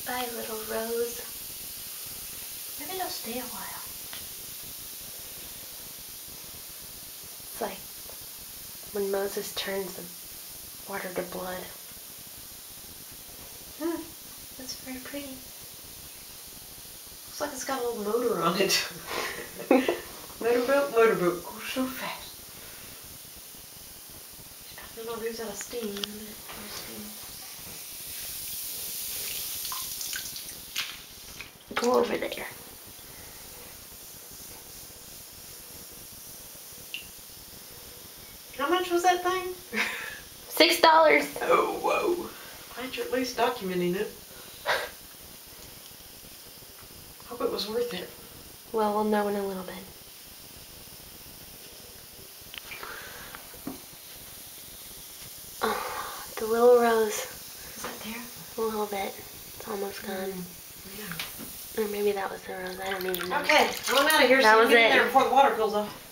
Goodbye, little rose. Maybe they'll stay a while. It's like when Moses turns the water to blood. That's very pretty. Looks like it's got a little motor on it. Motorboat, goes so fast. I don't know if it's out of steam. Go over there. How much was that thing? $6. Oh, whoa. Glad you're at least documenting it. Hope it was worth it. Well, we'll know in a little bit. Oh, the little rose. Is that there? A little bit. It's almost gone. Yeah. Or maybe that was the rose. I don't even know. Okay, I'm out of here. That So was get in it. there before the water cools off.